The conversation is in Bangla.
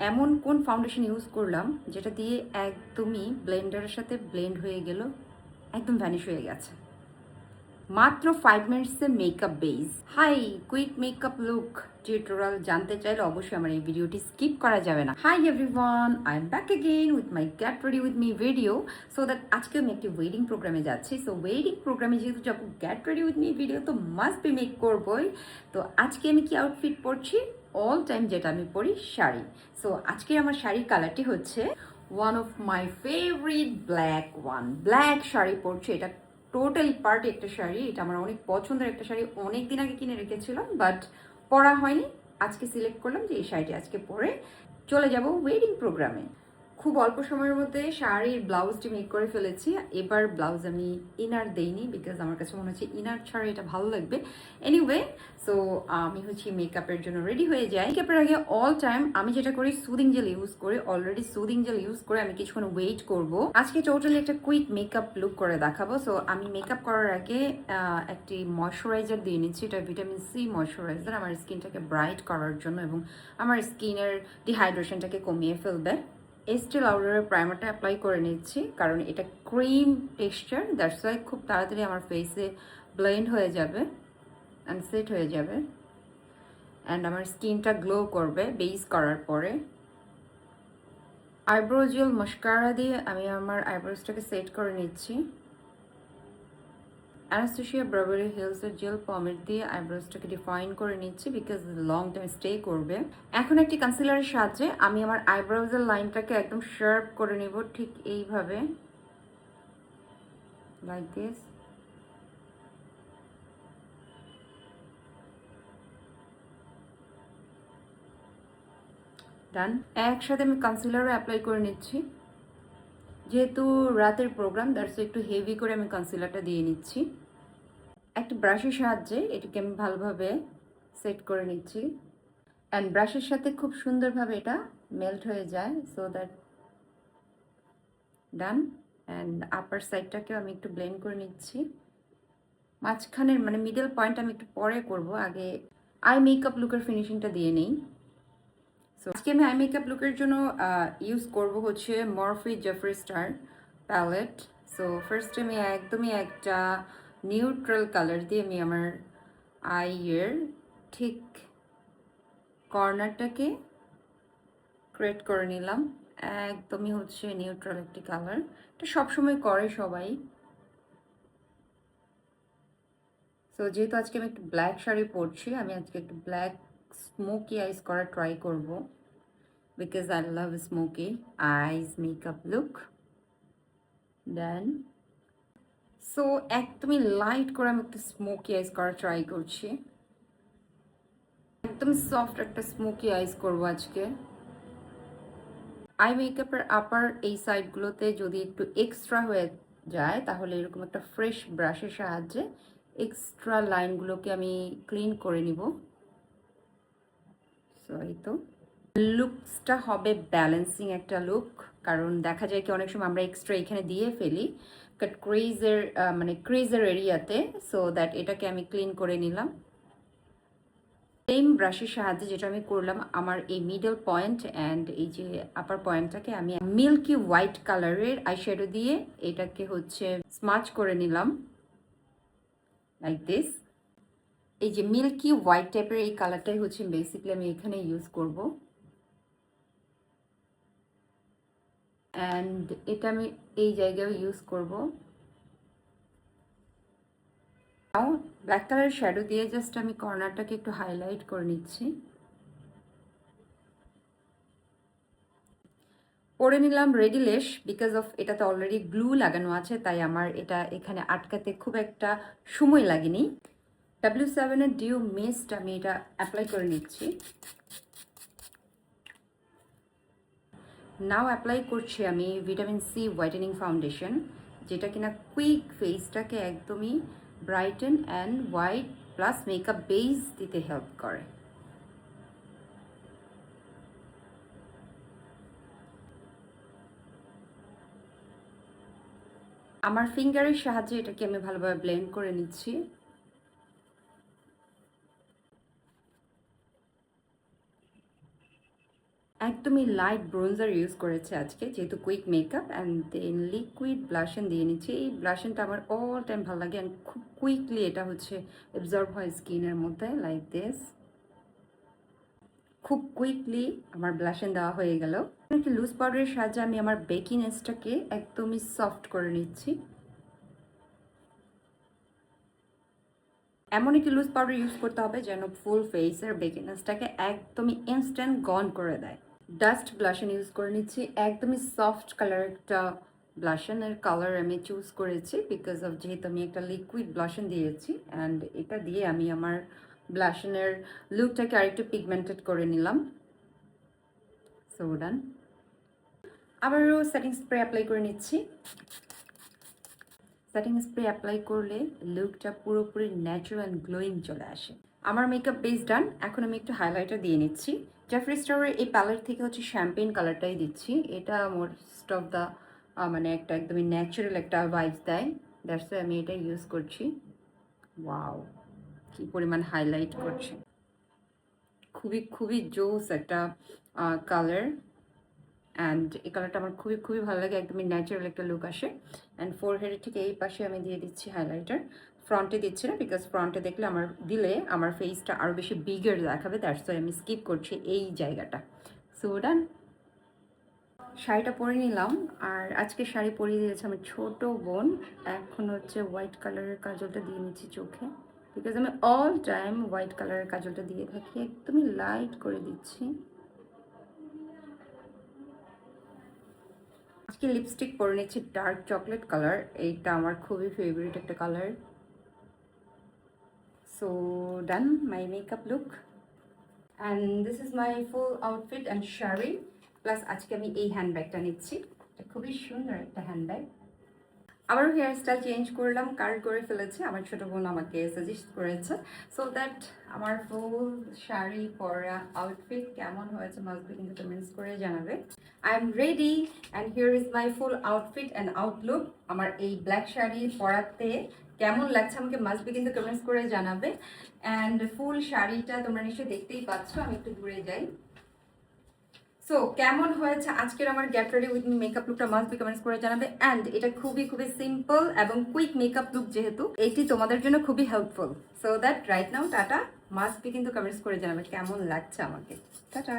এমন কোন ফাউন্ডেশন ইউজ করলাম যেটা দিয়ে একদমই ব্লেন্ডারের সাথে ব্লেন্ড হয়ে গেল, একদম ভ্যানিশ হয়ে গেছে। মাত্র 5 মিনিটসে makeup base. Hi, quick makeup look tutorial জানতে চাইলে অবশ্যই আমার এই ভিডিওটি স্কিপ করা যাবে না। Hi everyone, I am back again with my get ready with me video. So that আজকে আমি একটি ওয়েডিং প্রোগ্রামে যাচ্ছি। সো ওয়েডিং প্রোগ্রামে যেহেতু যাবো, get ready with me video তো মাস্ট বি মেক করবই। তো আজকে আমি কি আউটফিট পরছি? অল টাইম যেটা আমি পরি, শাড়ি। সো আজকে আমার শাড়ির কালারটি হচ্ছে one of my favourite black one. Black sari পরছি, এটা টোটালি পার্টি একটা শাড়ি। এটা আমার অনেক পছন্দের একটা শাড়ি, অনেক দিন আগে কিনে রেখেছিলাম বাট পরা হয়নি। আজকে সিলেক্ট করলাম যে এই শাড়িটি আজকে পরে চলে যাব ওয়েডিং প্রোগ্রামে। খুব অল্প সময়ের মধ্যে শাড়ির ব্লাউজটি মেক করে ফেলেছি। এবার ব্লাউজ আমি ইনার দেইনি, বিকজ আমার কাছে মনে হচ্ছে ইনার ছাড়া এটা ভালো লাগবে। এনিওয়ে, সো আমি হচ্ছে মেকআপের জন্য রেডি হয়ে যাই। মেকআপের আগে অল টাইম আমি যেটা করি, সুদিং জেল ইউজ করি। অলরেডি সুদিং জেল ইউজ করে আমি কিছুক্ষণ ওয়েট করব। আজকে টোটালি একটা কুইক মেকআপ লুক করে দেখাবো। সো আমি মেকআপ করার আগে একটি ময়শ্চারাইজার দিয়ে নিচ্ছি। এটা ভিটামিন সি ময়শ্চারাইজার, আমার স্কিনটাকে ব্রাইট করার জন্য এবং আমার স্কিনের ডিহাইড্রেশনটাকে কমিয়ে ফেলবে। এস্টে লাউডারের প্রাইমারটা অ্যাপ্লাই করে নিচ্ছি, কারণ এটা ক্রিম টেক্সচার, দ্যাটস ওয়াই খুব তাড়াতাড়ি আমার ফেসে ব্লেন্ড হয়ে যাবে অ্যান্ড সেট হয়ে যাবে অ্যান্ড আমার স্কিনটা গ্লো করবে বেস করার পরে। আইব্রো জেল মাস্কারা দিয়ে আমি আমার আইব্রোসটাকে সেট করে নিচ্ছি। অ্যানাস্টেশিয়া বেভারলি হিলসের জেল পমেট দিয়ে আইব্রোসটাকে ডিফাইন করে নিচ্ছি, বিকজ লং টাইম স্টে করবে। এখন একটি কনসিলারের সাহায্যে আমি আমার আইব্রোজের লাইনটাকে একদম শার্প করে নিব, ঠিক এইভাবে, লাইক দিস। ডান। একসাথে আমি কনসিলারও অ্যাপ্লাই করে নিচ্ছি। যেহেতু রাতের প্রোগ্রাম, দ্যাটস একটু হেভি করে আমি কনসিলারটা দিয়ে নিচ্ছি। একটা ব্রাশের সাহায্যে এটাকে আমি ভালোভাবে সেট করে নিচ্ছি অ্যান্ড ব্রাশের সাথে খুব সুন্দরভাবে এটা মেল্ট হয়ে যায়। So that done. And upper সাইডটাকেও আমি একটু ব্লেন্ড করে নিচ্ছি। মাঝখানের মানে মিডল পয়েন্ট আমি একটু পরে করব, আগে আই মেকআপ লুকের ফিনিশিংটা দিয়ে নেই। সো আজকে আমি আই মেকআপ লুকের জন্য ইউজ করব হচ্ছে Morphe Jeffree Star palette. So ফার্স্টে আমি একদমই একটা নিউট্রাল কালার দিয়ে আমি আমার আইয়ের ঠিক কর্নারটাকে ক্রিয়েট করে নিলাম। একদমই হচ্ছে নিউট্রাল একটি কালার, এটা সবসময় করে সবাই। সো যেহেতু আজকে আমি একটু ব্ল্যাক শাড়ি পরছি, আমি আজকে একটু ব্ল্যাক স্মোকি আইস করা ট্রাই করব, because I love smoky eyes makeup look. Then so একদমই লাইট করে আমি একটা স্মোকি আইস করা ট্রাই করছি। একদম সফট একটা স্মোকি আইস করব আজকে। আই মেকআপের আপার এই সাইডগুলোতে যদি একটু এক্সট্রা হয়ে যায়, তাহলে এরকম একটা ফ্রেশ ব্রাশের সাহায্যে এক্সট্রা লাইনগুলোকে আমি ক্লিন করে নিব। সো এই তো লুকসটা হবে ব্যালেন্সিং একটা লুক, কারণ দেখা যায় কি অনেক সময় আমরা এক্সট্রা এখানে দিয়ে ফেলি কাট ক্রেজের মানে ক্রেজের এরিয়াতে। সো দ্যাট এটাকে আমি ক্লিন করে নিলাম সেম ব্রাশের সাহায্যে, যেটা আমি করলাম আমার এই মিডল পয়েন্ট অ্যান্ড এই যে আপার পয়েন্টটাকে আমি মিল্কি হোয়াইট কালারের আইশ্যাডো দিয়ে এটাকে হচ্ছে স্মাচ করে নিলাম লাইক দিস। এই যে মিল্কি হোয়াইট টাইপের এই কালারটাই হচ্ছে বেসিক্যালি আমি এখানে ইউজ করব অ্যান্ড এটা আমি এই জায়গায় ইউজ করব। ব্ল্যাক কালারের শ্যাডো দিয়ে জাস্ট আমি কর্নারটাকে একটু হাইলাইট করে নিচ্ছি। পরে নিলাম রেডি লেশ, বিকজ অফ এটাতে অলরেডি গ্লু লাগানো আছে, তাই আমার এটা এখানে আটকাতে খুব একটা সময় লাগেনি। W7-এর ডিউ মিস্ট আমি এটা অ্যাপ্লাই করে নিচ্ছি। নাও অ্যাপ্লাই করছি আমি ভিটামিন সি হোয়াইটেনিং ফাউন্ডেশন, যেটা কিনা কুইক ফেসটাকে একদমই brighten and white plus makeup base দিতে হেল্প করে। আমার ফিঙ্গারের সাহায্যে এটাকে আমি ভালোভাবে ব্লেন্ড করে নিচ্ছি। একদমই লাইট ব্রোঞ্জার ইউজ করেছে আজকে, যেহেতু quick makeup. And then liquid blush on দিয়ে নিচ্ছি। এই ব্লাশনটা আমার অল টাইম ভালো লাগে, অ্যান্ড খুব কুইকলি এটা হচ্ছে অ্যাবজর্ব হয় স্কিনের মধ্যে, লাইক দিস। খুব কুইকলি আমার ব্লাশন দেওয়া হয়ে গেল। একটি লুজ পাউডারের সাহায্যে আমি আমার বেকিনেসটাকে একদমই সফট করে নিচ্ছি। এমন একটি লুজ পাউডার ইউজ করতে হবে যেন ফুল ফেসের বেকিনেসটাকে একদমই ইনস্ট্যান্ট গন করে দেয়। ডাস্ট ব্লাশন ইউজ করে নিচ্ছি, একদমই সফট কালার একটা ব্লাশনের কালার আমি চুজ করেছি বিকজ অফ যেহেতু আমি একটা লিকুইড ব্লাশন দিয়েছি। অ্যান্ড এটা দিয়ে আমি আমার ব্লাশনের লুকটাকে আরেকটু পিগমেন্টেড করে নিলাম। সো ডান। আবারও সেটিং স্প্রে অ্যাপ্লাই করে নিচ্ছি। সেটিং স্প্রে অ্যাপ্লাই করলে লুকটা পুরোপুরি ন্যাচারাল অ্যান্ড গ্লোয়িং চলে আসে। আমার মেকআপ বেস ডান। এখন আমি একটু হাইলাইটার দিয়ে নিচ্ছি। জেফরি স্টারের এই প্যালেট থেকে হচ্ছে শ্যাম্পেন কালারটাই দিচ্ছি। এটা মোস্ট অফ দ্য মানে একটা একদমই ন্যাচারাল একটা ভাইবস দেয়, দ্যাটস ওয়াই আমি এটা ইউজ করছি। ওয়াও, কি পরিমাণ হাইলাইট করছে, খুবই খুবই জোস একটা কালার। অ্যান্ড এই কালারটা আমার খুবই খুবই ভালো লাগে, একদমই ন্যাচারাল একটা লুক আসে। অ্যান্ড ফোরহেডের ঠিক এই পাশে আমি দিয়ে দিচ্ছি হাইলাইটার। ফ্রন্টে দিচ্ছি না বিকজ ফ্রন্টে দেখলে আমার ফেসটা আরও বেশি বিগার দেখাবে, দ্যাটস ওয়াই আমি স্কিপ করছি এই জায়গাটা। সো ডান। শাড়িটা পরে নিলাম, আর আজকে শাড়ি পরিয়ে দিয়েছে আমার ছোট বোন। এখন হচ্ছে হোয়াইট কালারের কাজলটা দিয়ে নিচ্ছি চোখে, বিকজ আমি অল টাইম হোয়াইট কালারের কাজলটা দিয়ে থাকি, একদমই লাইট করে দিচ্ছি। আজকে লিপস্টিক পরে নিচ্ছি ডার্ক চকলেট কালার, এইটা আমার খুবই ফেভারিট একটা colour. So done my makeup look, and this is my full outfit and sari. Plus আজকে আমি এই হ্যান্ডব্যাগটা নিচ্ছি, এটা খুবই সুন্দর একটা হ্যান্ডব্যাগ। আবারও হেয়ার স্টাইল চেঞ্জ করলাম, কার্ল করে ফেলেছে, আমার ছোটো বোন আমাকে সাজেস্ট করেছে। সো দ্যাট আমার ফুল শাড়ি পরা আউটফিট কেমন হয়েছে মাস্ট বি কিন্তু কমেন্টস করে জানাবে। I am ready and here is my full outfit and Outlook. আমার এই ব্ল্যাক শাড়ি পরাতে কেমন লাগছে আমাকে মাস্ট বি কিন্তু কমেন্টস করে জানাবে। অ্যান্ড ফুল শাড়িটা তোমরা নিশ্চয়ই দেখতেই পাচ্ছ, আমি একটু দূরে যাই। সো কেমন হয়েছে আজকের আমার get ready with me makeup লুকটা মাস্ট বি কমেন্টস করে জানাবে। অ্যান্ড এটা খুবই খুবই সিম্পল এবং কুইক মেকআপ লুক, যেহেতু এটি তোমাদের জন্য খুবই helpful. So that right now tata, must be কিন্তু কমেন্টস করে জানাবে কেমন লাগছে আমাকে। টাটা।